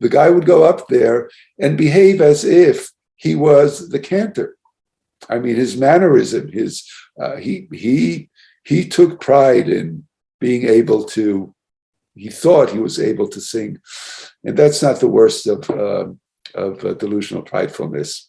the guy would go up there and behave as if he was the cantor. I mean, his mannerism, he took pride in being able to. He thought he was able to sing, and that's not the worst of delusional pridefulness.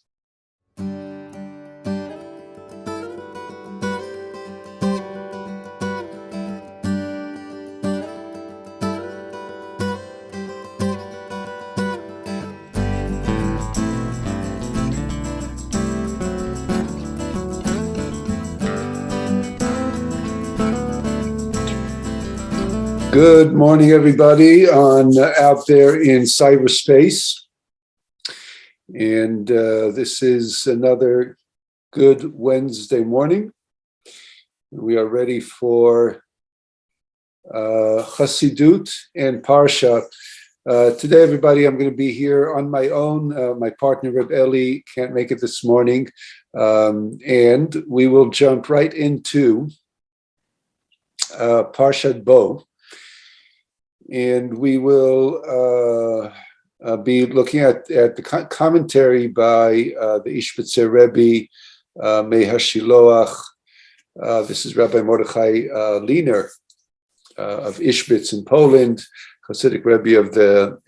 Good morning, everybody, out there in cyberspace. And this is another good Wednesday morning. We are ready for Chassidut and Parsha. Today, everybody, I'm going to be here on my own. My partner, Reb Eli, can't make it this morning. And we will jump right into Parshat Bo. And we will be looking at the commentary by the Ishbitzer Rebbe, Mei HaShiloach. This is Rabbi Mordechai Liener of Ishbitz in Poland, Hasidic Rebbe of the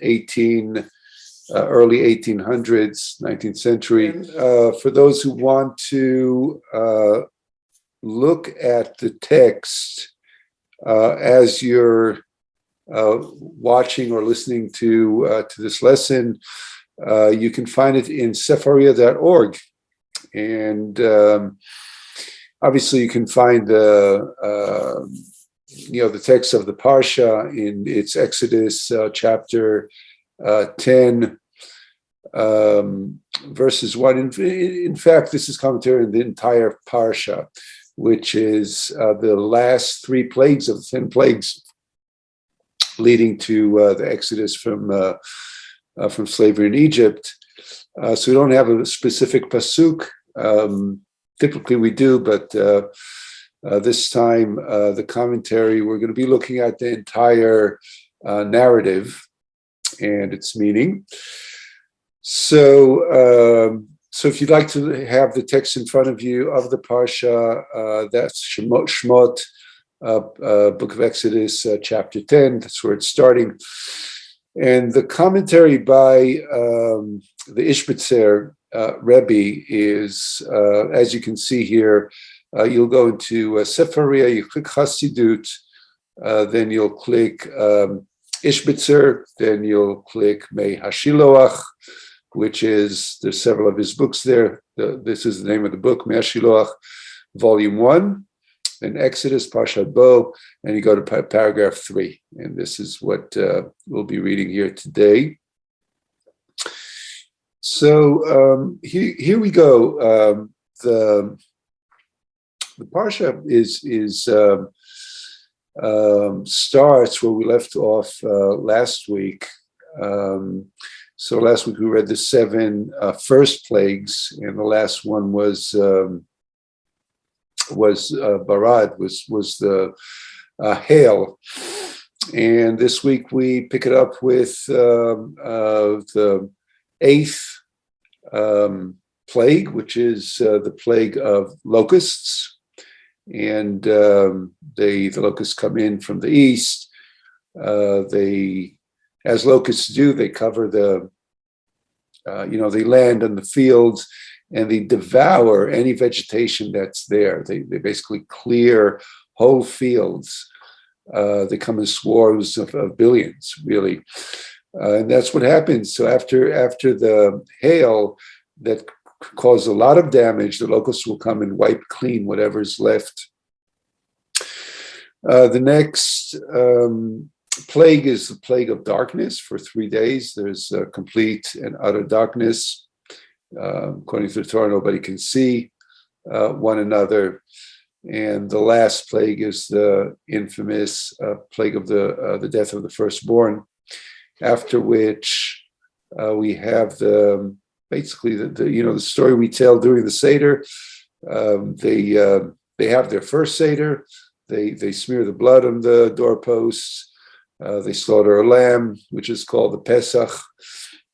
early 1800s, 19th century. And, for those who want to look at the text as you're watching or listening to this lesson, you can find it in sefaria.org, and obviously you can find the text of the parsha in its Exodus chapter 10, verses 1. In fact, this is commentary on the entire parsha, which is the last 3 plagues of the 10 plagues leading to the exodus from slavery in Egypt. So we don't have a specific pasuk. Typically we do, but this time the commentary, we're going to be looking at the entire narrative and its meaning. So if you'd like to have the text in front of you of the parsha, that's Shemot, Book of Exodus, chapter 10. That's where it's starting. And the commentary by the Ishbitzer Rebbe is, as you can see here, you'll go into Sefaria, you click Chassidut, then you'll click Ishbitzer, then you'll click Mei HaShiloach, which is, there's several of his books there. This is the name of the book, Mei HaShiloach, Volume 1. In Exodus, Parshat Bo, and you go to paragraph 3. And this is what we'll be reading here today. So here we go. The Parsha starts where we left off last week. So last week we read the 7 first plagues, and the last one was Barad, was the hail. And this week we pick it up with the 8th plague, which is the plague of locusts. And the locusts come in from the east. They, as locusts do, they cover the land and the fields, and they devour any vegetation that's there. They basically clear whole fields. They come in swarms of billions, really. And that's what happens. So after the hail that caused a lot of damage, the locusts will come and wipe clean whatever's left. The next plague is the plague of darkness. For 3 days, there's complete and utter darkness. According to the Torah, nobody can see one another. And the last plague is the infamous plague of the death of the firstborn. After which we have the story we tell during the Seder. They have their first Seder. They smear the blood on the doorposts. They slaughter a lamb, which is called the Pesach.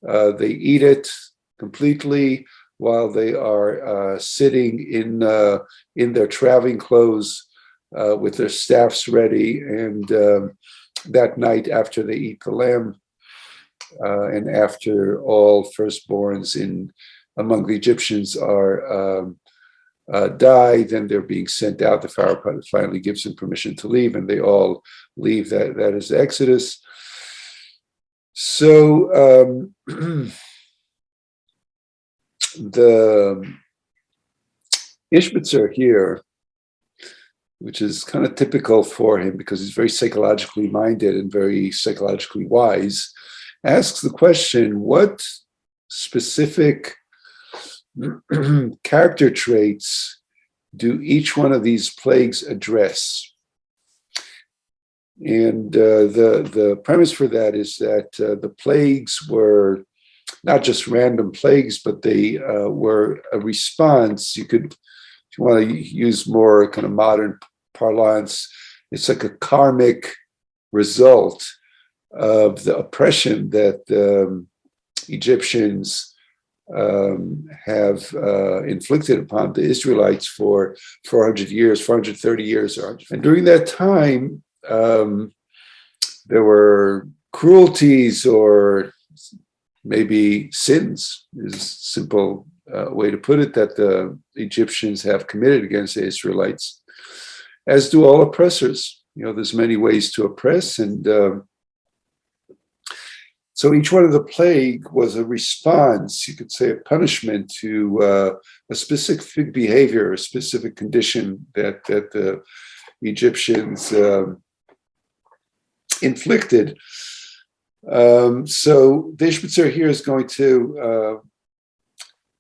They eat it completely while they are sitting in their traveling clothes with their staffs ready. And that night, after they eat the lamb, and after all firstborns among the Egyptians are die, then they're being sent out. The Pharaoh finally gives them permission to leave, and they all leave. That is the Exodus. So the Ishbitzer here, which is kind of typical for him because he's very psychologically minded and very psychologically wise, asks the question, what specific character traits do each one of these plagues address? And the premise for that is that the plagues were not just random plagues, but they were a response. You could, if you want to use more kind of modern parlance, it's like a karmic result of the oppression that Egyptians have inflicted upon the Israelites for 400 years, 430 years. And during that time, there were cruelties, or maybe sins is a simple way to put it, that the Egyptians have committed against the Israelites, as do all oppressors. There's many ways to oppress, and so each one of the plague was a response, you could say a punishment to a specific behavior, a specific condition that the Egyptians inflicted. So the Ishbitzer here is going to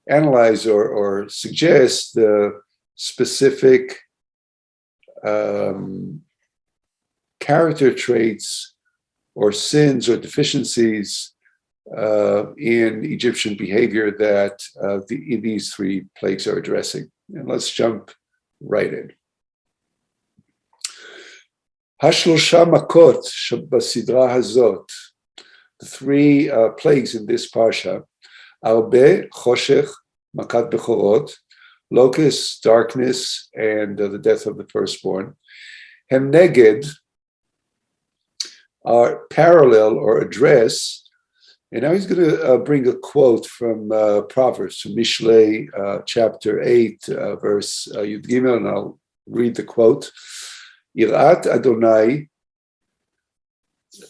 analyze or suggest the specific character traits or sins or deficiencies in Egyptian behavior that these three plagues are addressing. And let's jump right in. Hashlosha makot basidra hazot. The three plagues in this parsha: arbe, choshech, makat bechorot, locust, darkness, and the death of the firstborn. Hem neged are parallel or address. And now he's going to bring a quote from Proverbs, from Mishlei, chapter 8, verse Yud Gimel, and I'll read the quote. Irat Adonai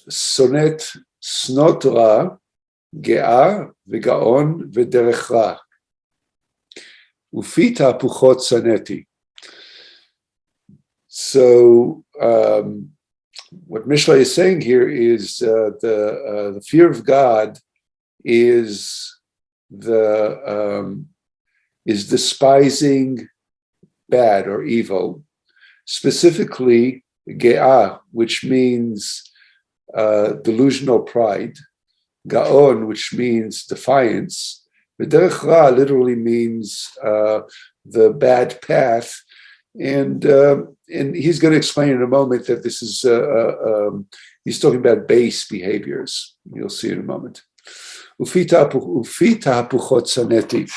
sonet snot ra, ge'a v'gaon v'derech ra, ufit ha'puchot saneti. So what Mishlei is saying here is the fear of God is despising bad or evil, specifically ge'ah, which means delusional pride, gaon, which means defiance. V'derech ra literally means the bad path. And he's going to explain in a moment that this is, he's talking about base behaviors. You'll see in a moment. Ufita hapuchot saneti.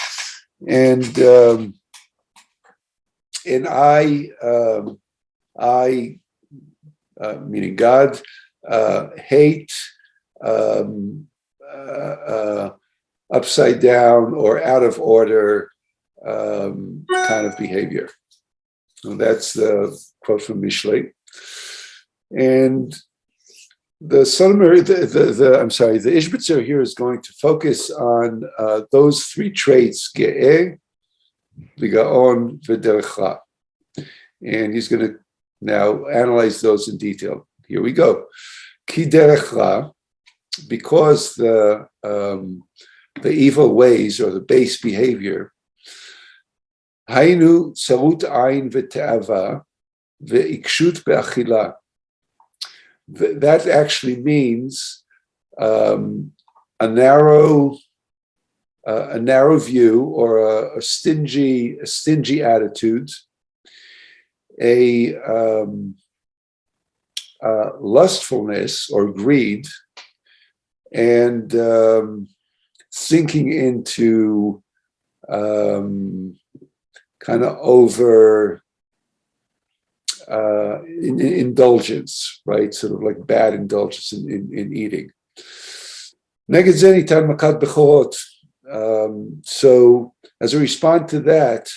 And I, meaning God, hate upside down or out of order kind of behavior. So that's the quote from Mishlei. And the Ishbitzer here is going to focus on those three traits, ge'eh, v'gaon, v'derech ra. And he's going to now analyze those in detail. Here we go. Ki derech ra, because the evil ways or the base behavior, Hainu tsarut ayin v'te'ava ve'ikshut be'achila. That actually means a narrow view or a stingy attitude, a lustfulness or greed and sinking into kind of over indulgence, right? Sort of like bad indulgence in eating. Neged ze nitan makat bechorot. So as a response to that,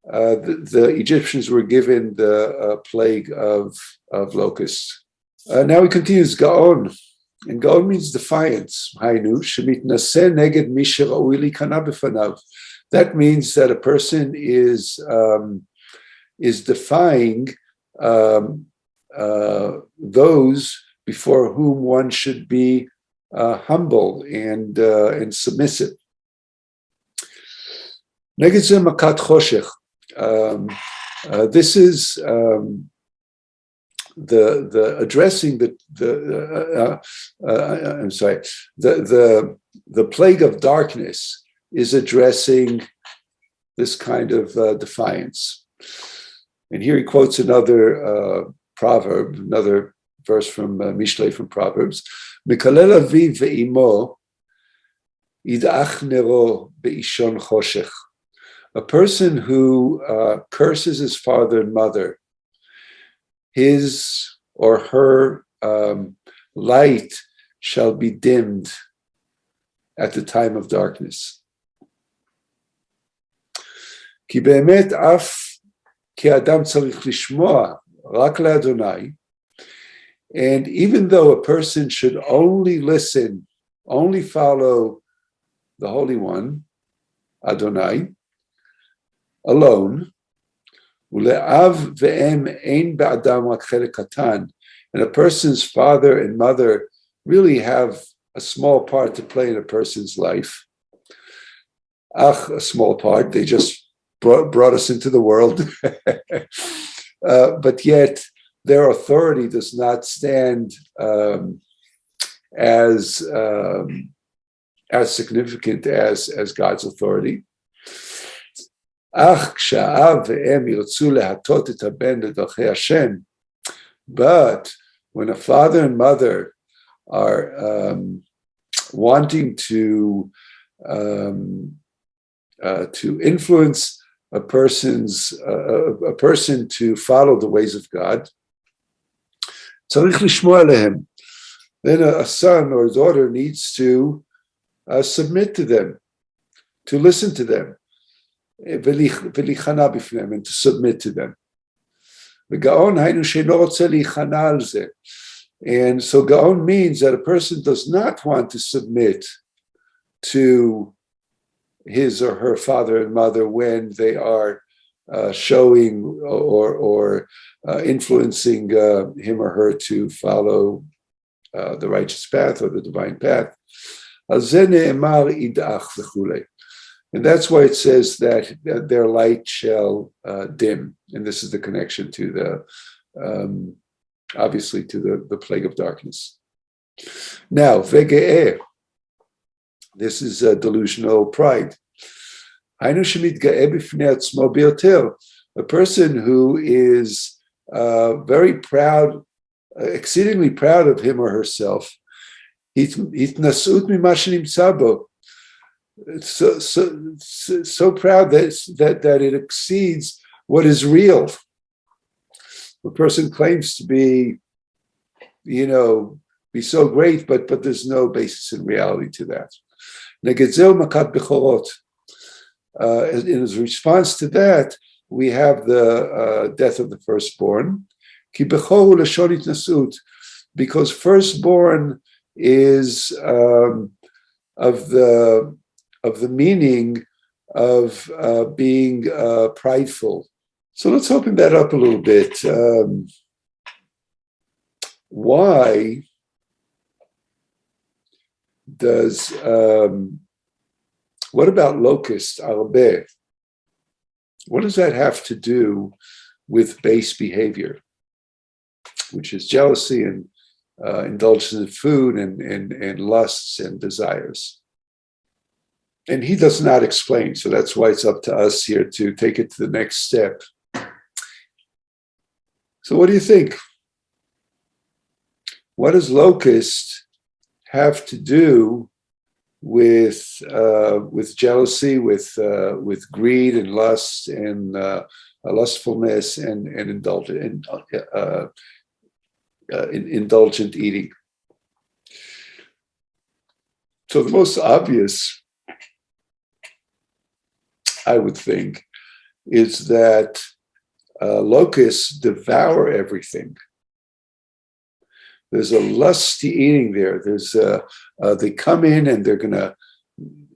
the Egyptians were given the plague of locusts. Now he continues, Gaon. And Gaon means defiance. Hainu, shemitnaseh neged mi she'ra'ui likana b'fanav. That means that a person is defying those before whom one should be humble and submissive. Neged ze makat choshech. This is the addressing the plague of darkness is addressing this kind of defiance. And here he quotes another proverb, another verse from Mishlei from Proverbs. Mikalel aviv ve'imo idach nero be'ishon choshech. A person who curses his father and mother, his or her light shall be dimmed at the time of darkness. Ki be'emet af ki adam tzarich lishmoa rak le'Adonai. And even though a person should only listen, only follow the Holy One, Adonai, alone, and a person's father and mother really have a small part to play in a person's life. A small part, they just brought us into the world. But yet their authority does not stand as significant as God's authority. But when a father and mother are wanting to influence a person to follow the ways of God, then a son or a daughter needs to submit to them, to listen to them. And to submit to them. And so Gaon means that a person does not want to submit to his or her father and mother when they are showing or influencing him or her to follow the righteous path or the divine path. And that's why it says that their light shall dim. And this is the connection to the, obviously, to the plague of darkness. Now, vege'eh. This is delusional pride. A person who is very proud, exceedingly proud of him or herself. So proud that it exceeds what is real. The person claims to be, be so great, but there's no basis in reality to that. In his response to that, we have the death of the firstborn. Because firstborn is of the meaning of being prideful. So let's open that up a little bit. Why does, what about locust, arbe? What does that have to do with base behavior, which is jealousy and indulgence in food and lusts and desires? And he does not explain, so that's why it's up to us here to take it to the next step. So what do you think? what does locust have to do with jealousy, with greed and lust and lustfulness and indulgent eating? So the most obvious, I would think, is that locusts devour everything. There's a lusty eating there. They come in and they're going to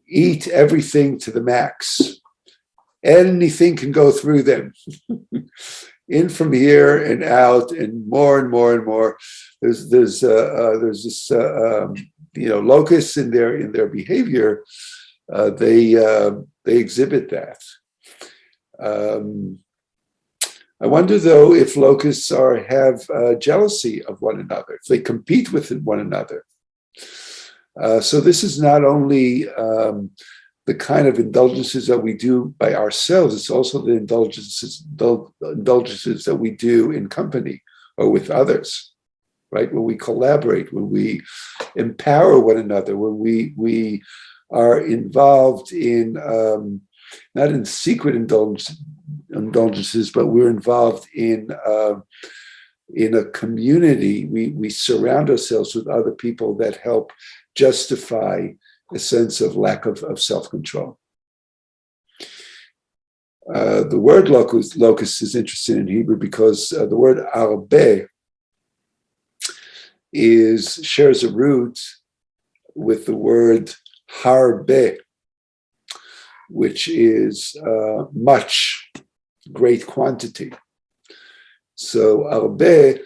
eat everything to the max. Anything can go through them, in from here and out, and more and more and more. There's this locusts in their behavior. They exhibit that. I wonder, though, if locusts have jealousy of one another, if they compete with one another. So this is not only the kind of indulgences that we do by ourselves, it's also the indulgences that we do in company or with others, right? When we collaborate, when we empower one another, when we are involved in, not in secret indulgences, but we're involved in a community. We surround ourselves with other people that help justify a sense of lack of self-control. The word locust is interesting in Hebrew because the word arbe shares a root with the word harbe, which is much, great quantity. So harbe,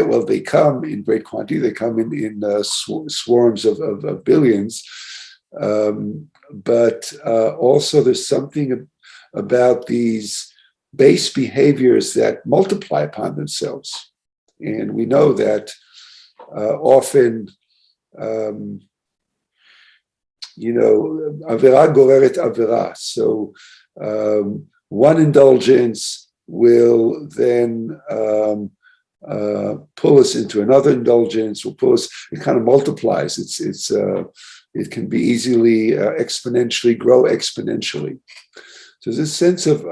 well, they come in great quantity. They come in swarms of billions. But also there's something about these base behaviors that multiply upon themselves. And we know that often, avera goreret avera. So one indulgence will then pull us into another indulgence, will pull us, it kind of multiplies. It can be easily grow exponentially. So there's this sense of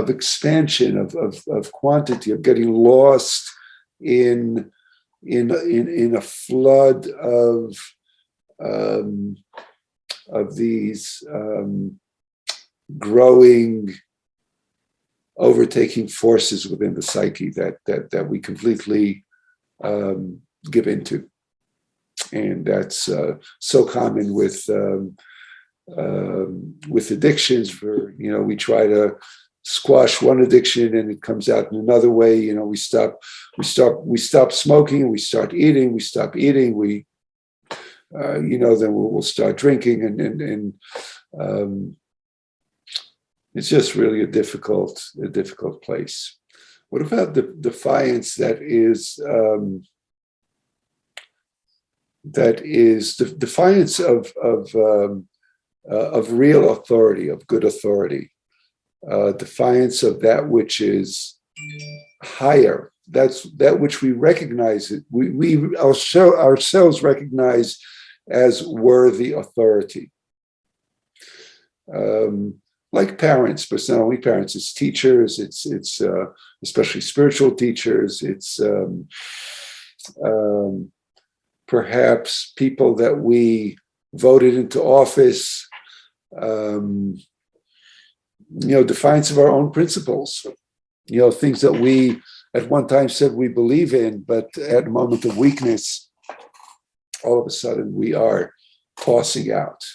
expansion, of quantity, of getting lost in a flood of these growing, overtaking forces within the psyche that we completely give into. And that's so common with addictions. Where we try to squash one addiction and it comes out in another way. We stop smoking, we start eating, we stop eating, then we'll start drinking, and it's just really a difficult place. What about the defiance that is the defiance of real authority, of good authority, defiance of that which is higher, that which we recognize, we ourselves recognize as worthy authority. Like parents, but it's not only parents, it's teachers, it's especially spiritual teachers, it's perhaps people that we voted into office, defiance of our own principles, things that we at one time said we believe in, but at a moment of weakness, all of a sudden we are tossing out.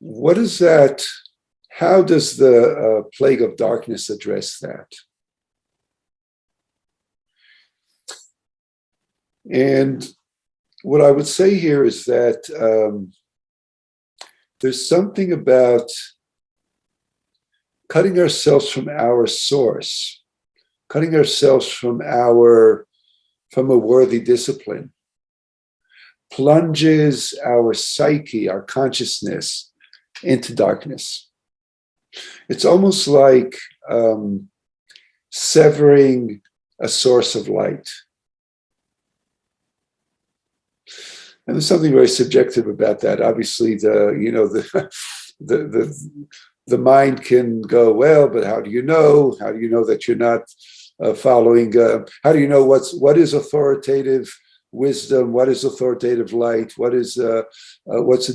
What is that? How does the plague of darkness address that? And what I would say here is that there's something about cutting ourselves from our source, cutting ourselves from a worthy discipline, plunges our psyche, our consciousness, into darkness. It's almost like severing a source of light. And there's something very subjective about that. Obviously, the the mind can go, well, but how do you know? How do you know that you're not following? How do you know what is authoritative wisdom? What is authoritative light? What's a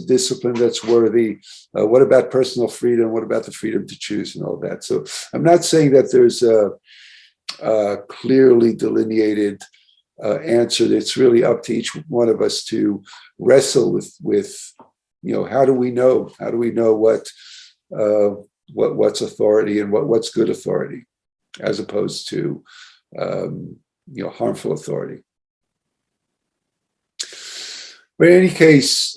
discipline that's worthy? What about personal freedom? What about the freedom to choose and all that? So I'm not saying that there's a clearly delineated answer. It's really up to each one of us to wrestle with how do we know? How do we know what's authority and what's good authority, as opposed to harmful authority. But in any case,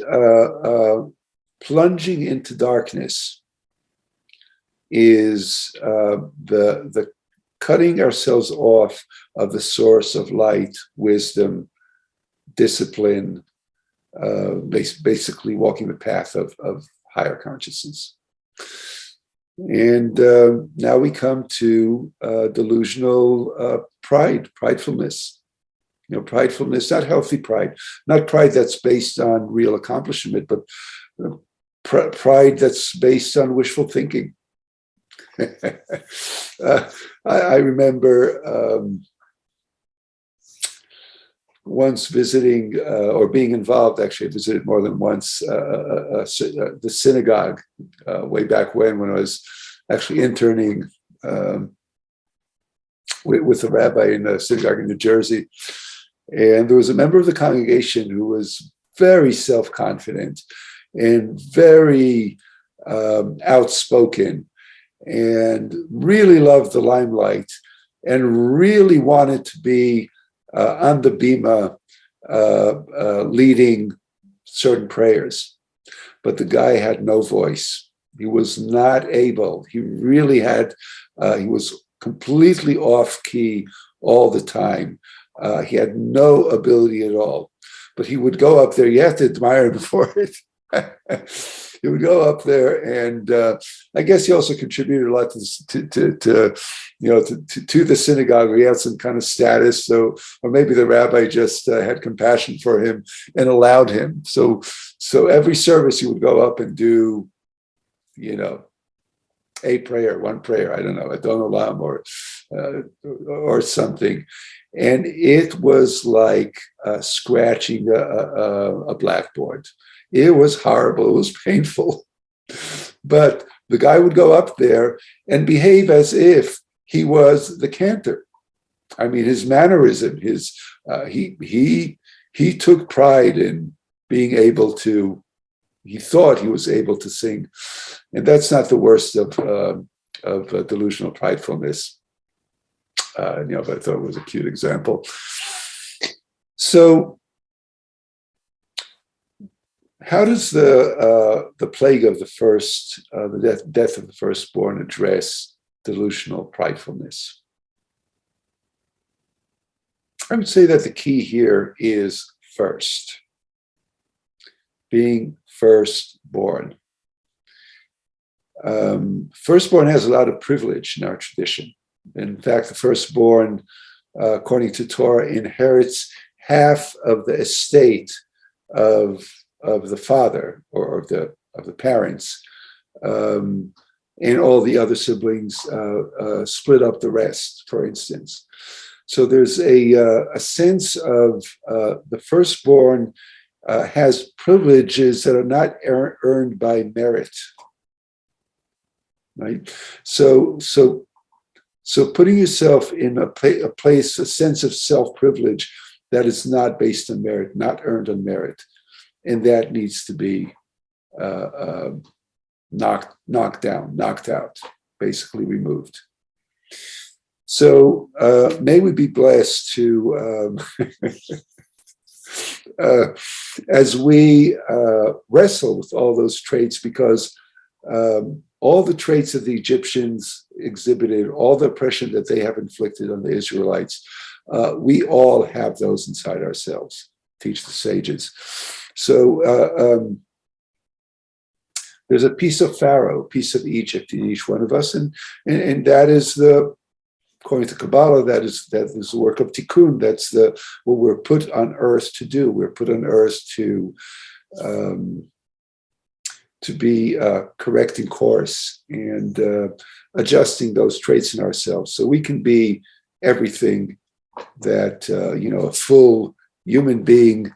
plunging into darkness is the cutting ourselves off of the source of light, wisdom, discipline, basically walking the path of higher consciousness. And now we come to delusional pridefulness. Pridefulness, not healthy pride, not pride that's based on real accomplishment, but pride that's based on wishful thinking. I remember once visiting or being involved, actually I visited more than once, the synagogue way back when I was actually interning with a rabbi in a synagogue in New Jersey. And there was a member of the congregation who was very self-confident and very outspoken and really loved the limelight and really wanted to be on the bima leading certain prayers. But the guy had no voice. He was not able. He really had, he was completely off key all the time. He had no ability at all. But he would go up there. You have to admire him for it. He would go up there, and I guess he also contributed a lot to the synagogue. He had some kind of status, so or maybe the rabbi just had compassion for him and allowed him. So every service he would go up and do, one prayer. I don't know, Adon Olam or something. And it was like scratching a blackboard. It was horrible. It was painful. But the guy would go up there and behave as if he was the cantor. I mean, his mannerism, he took pride in being able to. He thought he was able to sing, and that's not the worst of delusional pridefulness. But I thought it was a cute example. So, how does the plague of the death of the firstborn address delusional pridefulness? I would say that the key here is first, being firstborn. Firstborn has a lot of privilege in our tradition. In fact, the firstborn, according to Torah, inherits half of the estate of the father or of the parents, and all the other siblings split up the rest, for instance. So there's a sense of the firstborn has privileges that are not earned by merit, right? So putting yourself in a place, a sense of self-privilege that is not based on merit, not earned on merit, and that needs to be knocked out, basically removed. So may we be blessed to, as we wrestle with all those traits, because all the traits that the Egyptians exhibited, all the oppression that they have inflicted on the Israelites, we all have those inside ourselves, teach the sages. So there's a piece of Pharaoh, a piece of Egypt in each one of us, and that is the according to Kabbalah, that is the work of tikkun. That's what we're put on earth to do. We're put on earth to be correcting course and adjusting those traits in ourselves, so we can be everything that a full human being,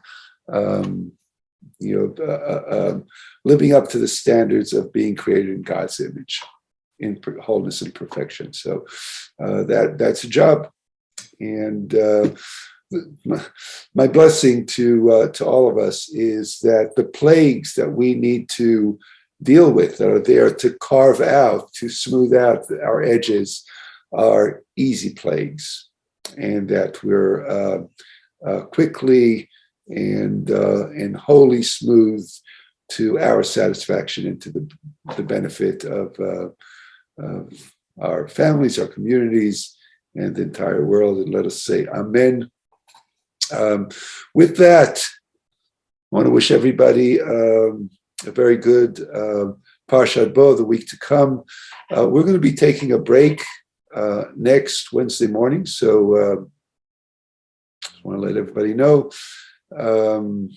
living up to the standards of being created in God's image, in wholeness and perfection. So that's a job, and my blessing to all of us is that the plagues that we need to deal with, that are there to carve out, to smooth out our edges, are easy plagues, and that we're quickly and wholly smooth to our satisfaction and to the benefit of our families, our communities, and the entire world. And let us say Amen. With that, I want to wish everybody a very good Parshat Bo, the week to come. We're going to be taking a break next Wednesday morning, so just want to let everybody know. And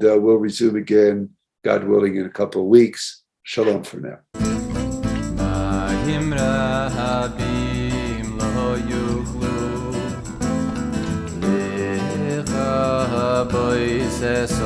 we'll resume again, God willing, in a couple of weeks. Shalom for now. Boy says so